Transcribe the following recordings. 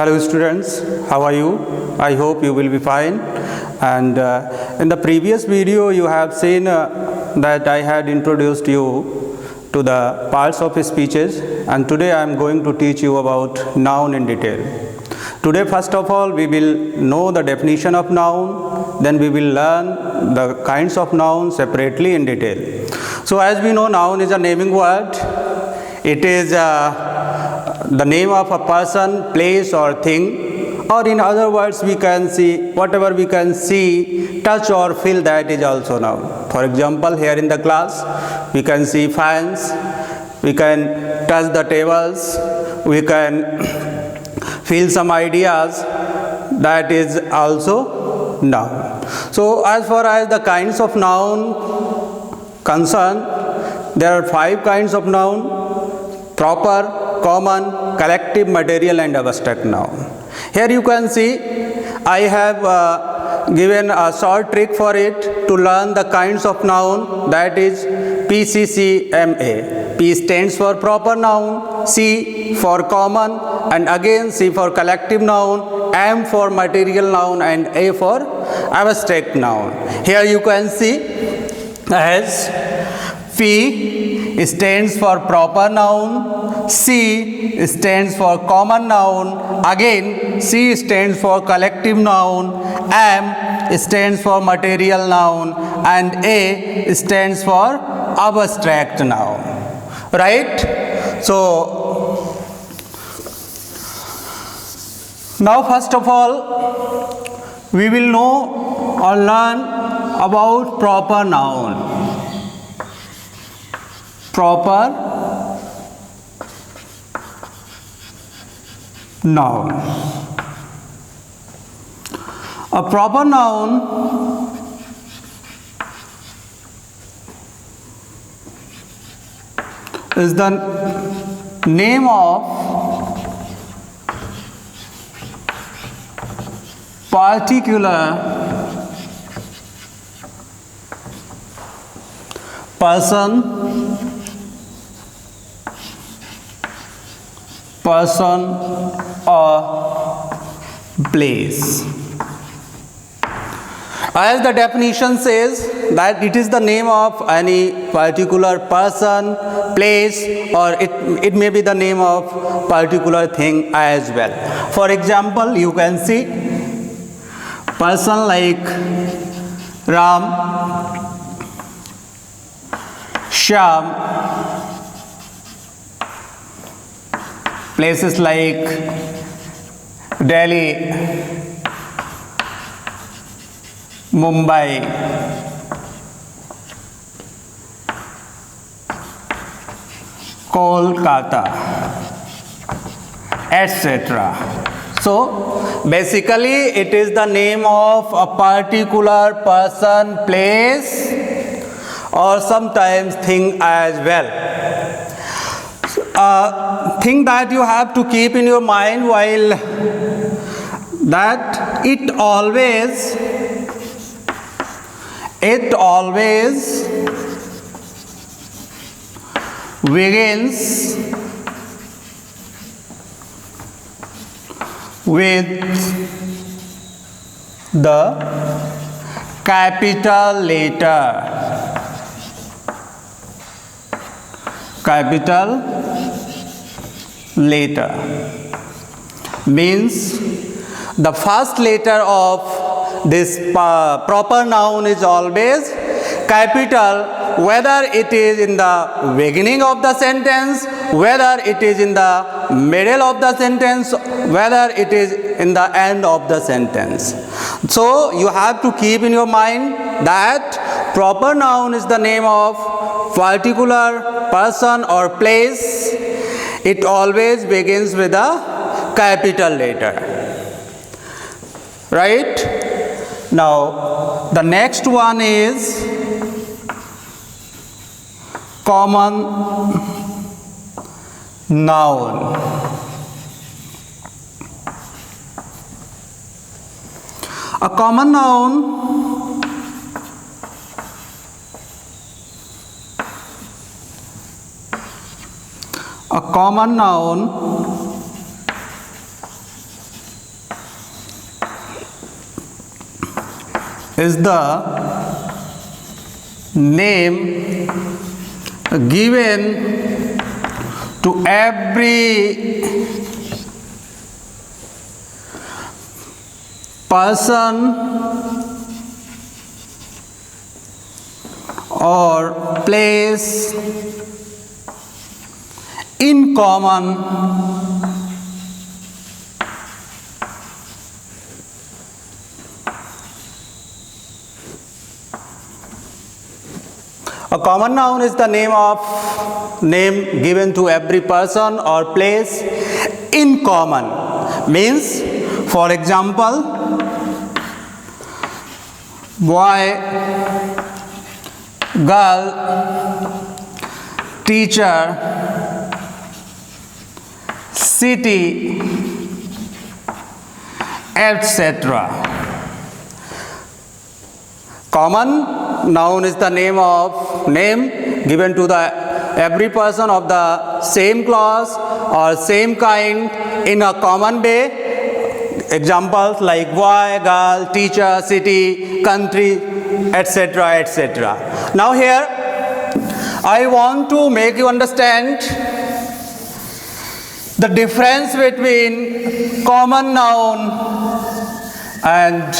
Hello students, how are you? I hope you will be fine. And in the previous video you have seen that I had introduced you to the parts of speeches, and today I am going to teach you about noun in detail. Today first of all we will know the definition of noun, then we will learn the kinds of nouns separately in detail. So as we know, noun is a naming word. It is the name of a person, place or thing, or in other words we can see whatever we can see, touch or feel, that is also noun. For example, here in the class we can see fans, we can touch the tables, we can feel some ideas, that is also noun. So as far as the kinds of noun concerned, there are 5 kinds of noun: proper, common, collective, material and abstract noun. Here you can see I have given a short trick for it to learn the kinds of noun, that is PCCMA. P stands for proper noun, C for common, and again C for collective noun, M for material noun and A for abstract noun. Here you can see as P stands for proper noun, C stands for common noun, again C stands for collective noun, M stands for material noun and A stands for abstract noun. Right? So now first of all we will know or learn about proper noun. Proper noun. A proper noun is the name of particular person or place. As the definition says, that it is the name of any particular person, place, or it may be the name of particular thing as well. For example, you can see person like Ram, Shyam, places like Delhi, Mumbai, Kolkata, etc. So basically it is the name of a particular person, place, or sometimes thing as well. Thing that you have to keep in your mind while that it always begins with the capital letter. Capital letter means the first letter of this proper noun is always capital, whether it is in the beginning of the sentence, whether it is in the middle of the sentence, whether it is in the end of the sentence. So you have to keep in your mind that proper noun is the name of particular person or place. It always begins with a capital letter. Right? Now the next one is common noun. A common noun A common noun is the name given to every person or place in common A common noun is the name given to every person or place in common. Means, for example, boy, girl, teacher, city, etc. Common noun is the name given to the every person of the same class or same kind in a common way. Examples like boy, girl, teacher, city, country, etc., etc. Now here I want to make you understand the difference between common noun and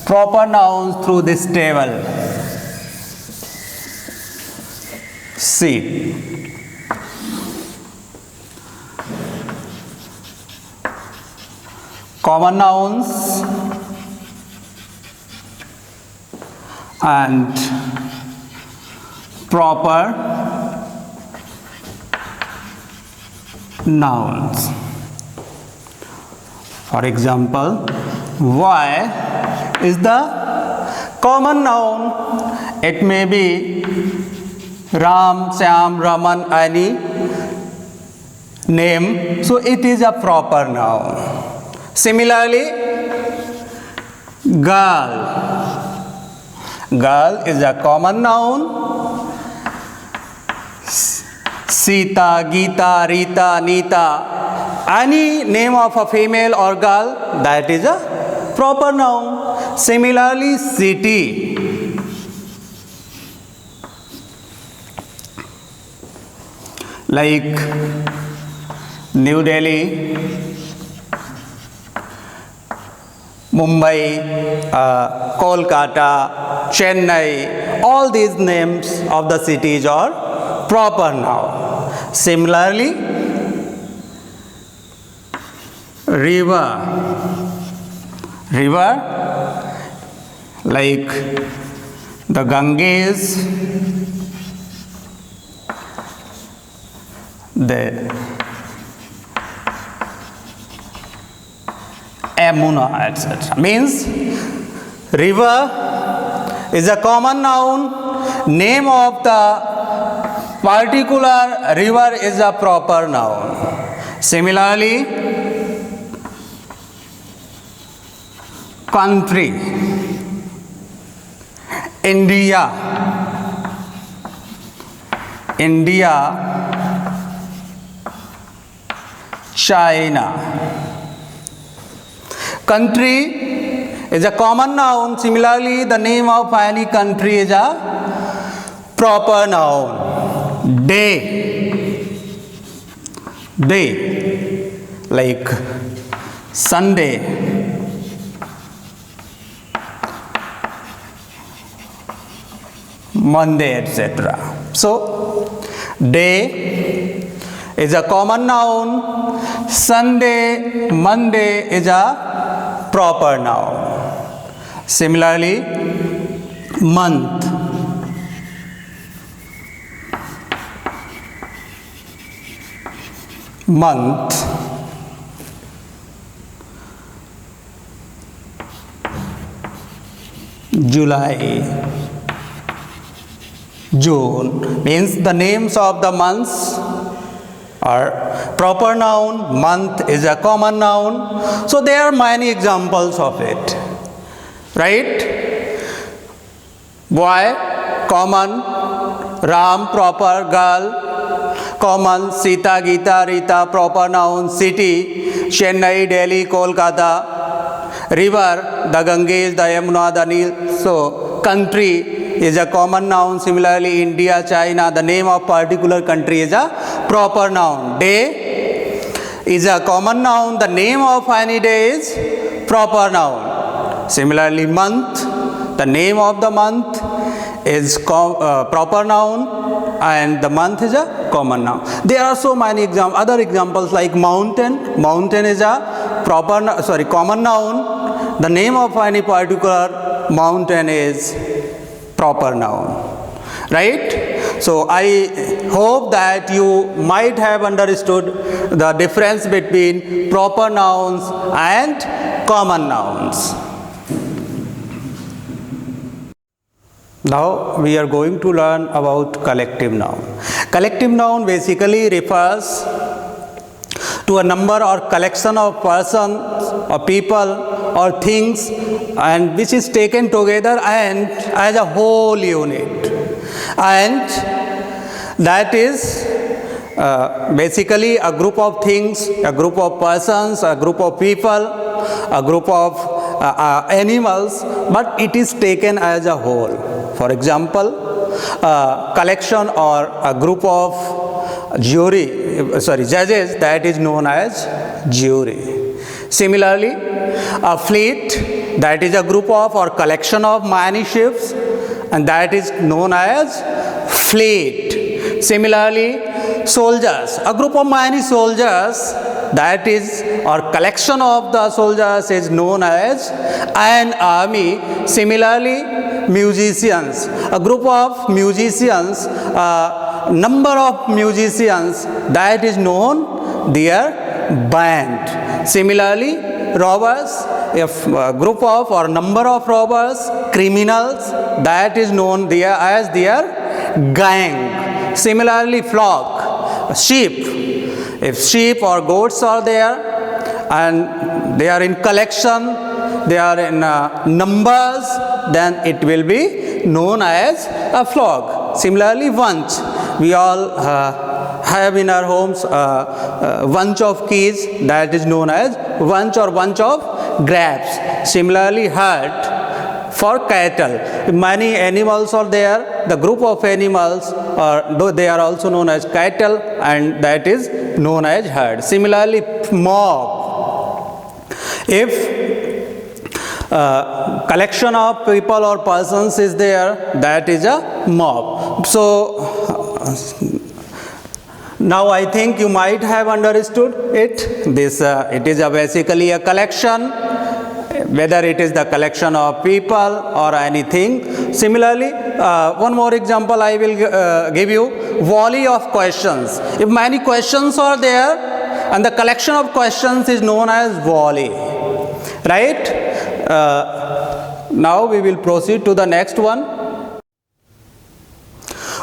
proper nouns through this table. See, common nouns and proper nouns. For example, why is the common noun. It may be Ram, Syam, Raman, any name, so it is a proper noun. Similarly, girl is a common noun. Sita, Geeta, Rita, Nita, any name of a female or girl, that is a proper noun. Similarly, city, like New Delhi, Mumbai, Kolkata, Chennai, all these names of the cities are proper noun. Similarly, river, like the Ganges, the Yamuna, etc. Means river is a common noun. Name of the particular river is a proper noun. Similarly, country, India, China. Country is a common noun. Similarly, the name of any country is a proper noun. Day, like Sunday, Monday, etc. So, day is a common noun. Sunday, Monday is a proper noun. Similarly, month, July, June, means the names of the months are proper noun. Month is a common noun. So there are many examples of it, right? Boy, common. Ram, proper. Girl, common. Sita, Geeta, Rita, proper noun. City, Chennai, Delhi, Kolkata, river, the Ganges, the Yamuna, the Nile. So country is a common noun. Similarly, India, China, the name of particular country is a proper noun. Day is a common noun. The name of any day is proper noun. Similarly, month, the name of the month is proper noun, and the month is a common noun. There are so many other examples like mountain. Mountain is a common noun. The name of any particular mountain is proper noun, right? So I hope that you might have understood the difference between proper nouns and common nouns. Now we are going to learn about collective noun. Collective noun basically refers to a number or collection of persons or people or things, and which is taken together and as a whole unit, and that is basically a group of things, a group of persons, a group of people, a group of animals, but it is taken as a whole. For example, a collection or a group of judges, that is known as jury. Similarly, a fleet, that is a group of or collection of many ships, and that is known as fleet. Similarly, soldiers, a group of many soldiers, that is or collection of the soldiers is known as an army. Similarly, musicians, a group of musicians, number of musicians, that is known their band. Similarly, robbers, a group of or number of robbers, criminals, that is known as their gang. Similarly, flock, sheep, if sheep or goats are there and they are in collection, they are in numbers, then it will be known as a flock. Similarly, bunch, we all have in our homes bunch of keys, that is known as bunch or bunch of grapes. Similarly, herd for cattle, many animals are there, the group of animals though they are also known as cattle, and that is known as herd. Similarly, mob, if collection of people or persons is there, that is a mob. So now I think you might have understood it. This it is basically a collection, whether it is the collection of people or anything. Similarly, one more example I will give you, volley of questions. If many questions are there and the collection of questions is known as volley, right? Now we will proceed to the next one.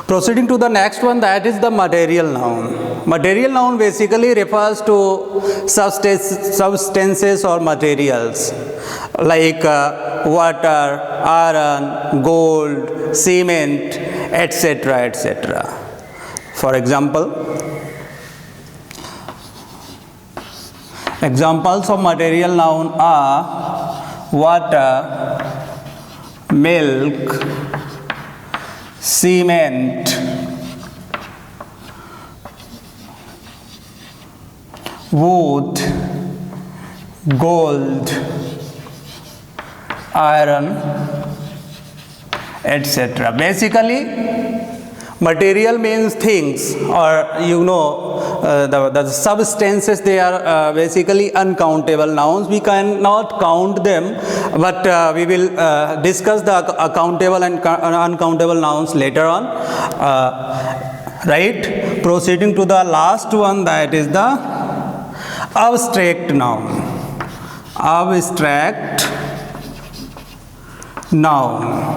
Proceeding to the next one, that is the material noun. Material noun basically refers to substances or materials like water, iron, gold, cement, etc., etc. For example, examples of material noun are water, milk, cement, wood, gold, iron, etc. Basically, material means things, or the substances. They are basically uncountable nouns. We cannot count them, but we will discuss the countable and uncountable nouns later on. Right? Proceeding to the last one, that is the abstract noun. Abstract noun.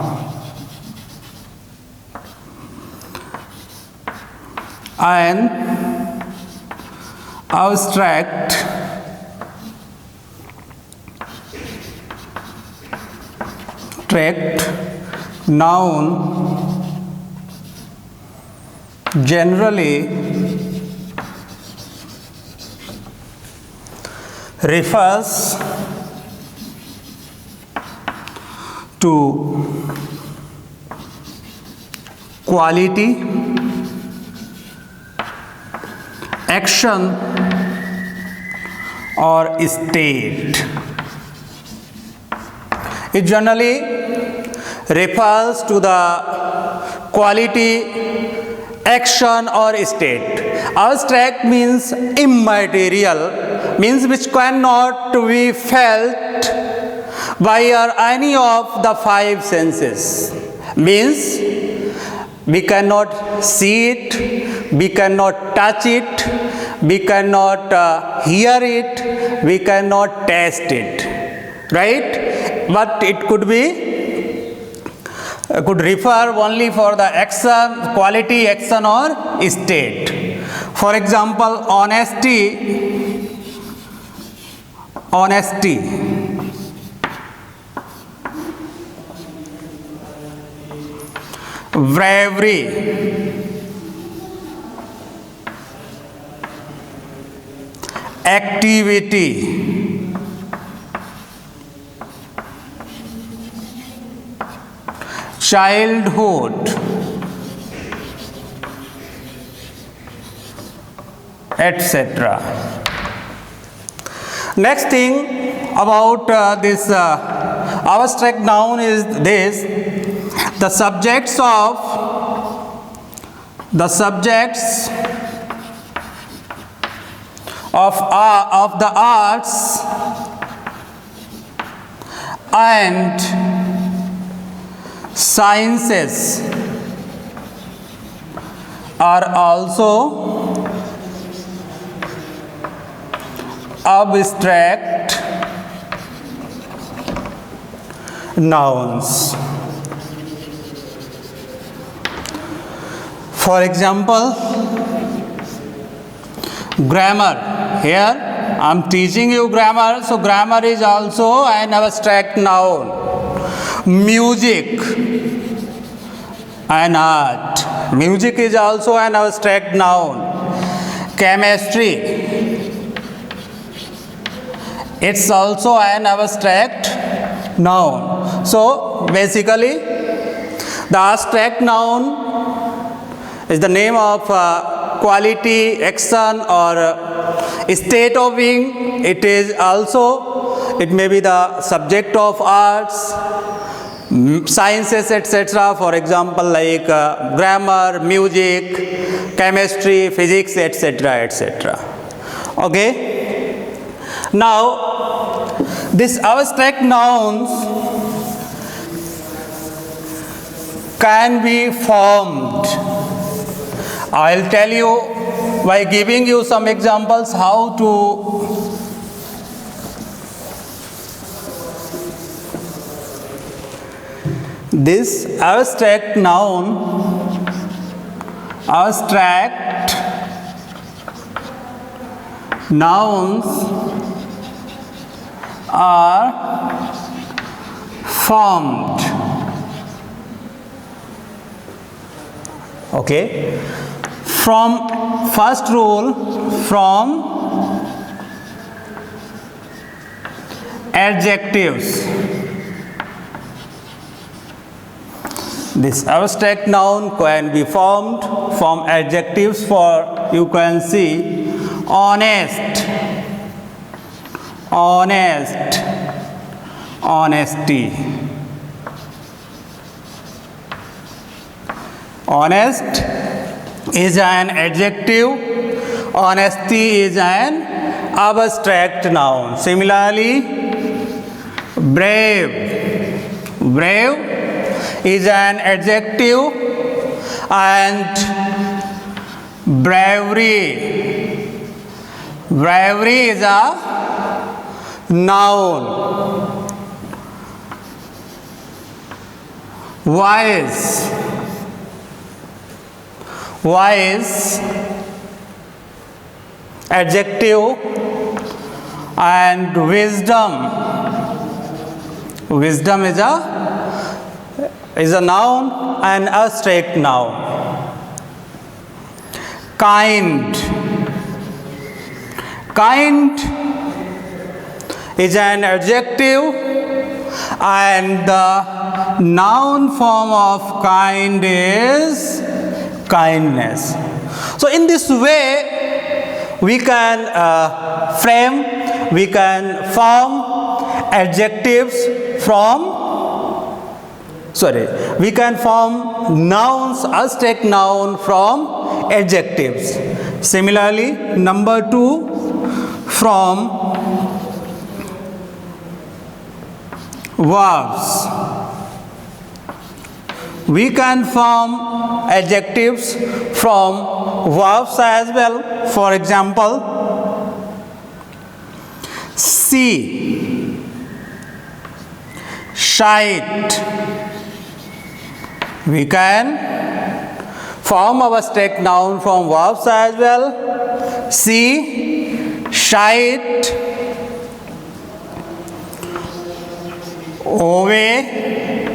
An abstract noun generally refers to quality, action or state. It generally refers to the quality, action or state. Abstract means immaterial, means which cannot be felt by any of the five senses. Means we cannot see it, we cannot touch it, we cannot hear it, we cannot taste it, right? But it could refer only for the action, quality, action or state. For example, honesty, bravery, activity, childhood, etc. Next thing about this abstract noun is this: the subjects of the arts and sciences are also abstract nouns. For example, grammar. Here I am teaching you grammar, so grammar is also an abstract noun. Music, an art. Music is also an abstract noun. Chemistry, it's also an abstract noun. So basically, the abstract noun is the name of quality, action or state of being. It is also, it may be the subject of arts, sciences, etc. For example, like grammar, music, chemistry, physics, etc., etc. Okay. Now, these abstract nouns can be formed. I'll tell you by giving you some examples how to this abstract noun, abstract nouns are formed. Okay. From first rule, from adjectives. This abstract noun can be formed from adjectives. For you can see honest, honest, honesty. Honest is an adjective, honesty is an abstract noun. Similarly, brave, brave is an adjective and bravery, bravery is a noun. Wise, wise adjective and wisdom, wisdom is a noun and abstract noun. Kind, kind is an adjective and the noun form of kind is kindness. So in this way we can frame, we can form adjectives we can form nouns, Aztec noun from adjectives. Similarly, number 2, from verbs. We can form adjectives from verbs as well. For example, see, shite. We can form our Aztec noun from verbs as well. See, shite, obey,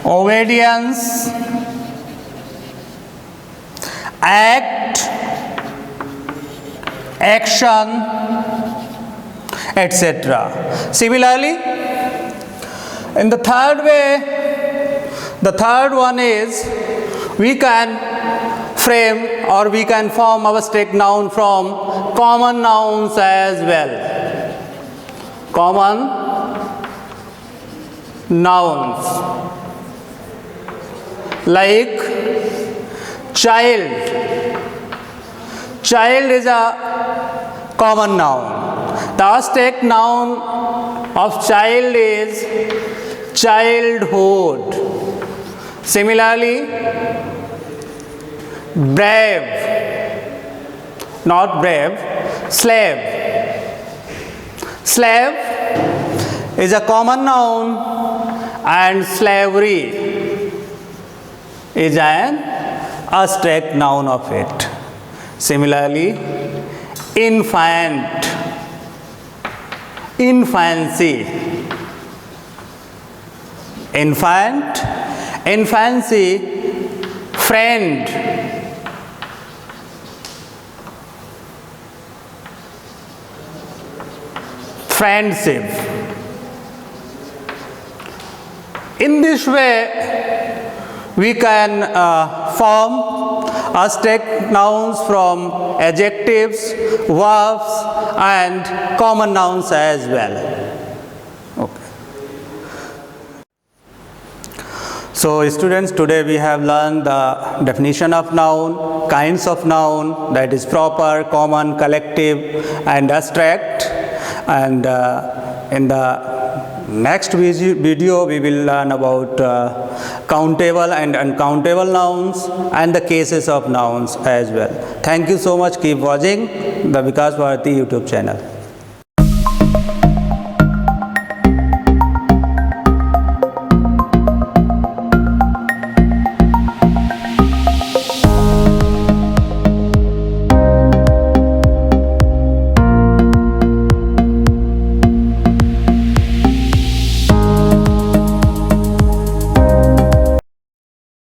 obedience, act, action, etc. Similarly, in the third way, the third one is we can frame or we can form our Aztec noun from common nouns as well. Common nouns like child. Child is a common noun. The Aztec noun of child is childhood. Similarly, brave, not brave, slave. Slave is a common noun and slavery is an Aztec noun of it. Similarly, infant, infancy, infant, infancy, friend, friendship. In this way, we can form Aztec nouns from adjectives, verbs, and common nouns as well. So students, today we have learned the definition of noun, kinds of noun, that is proper, common, collective, and abstract. And in the next video we will learn about countable and uncountable nouns and the cases of nouns as well. Thank you so much. Keep watching the Vikas Bharati YouTube channel.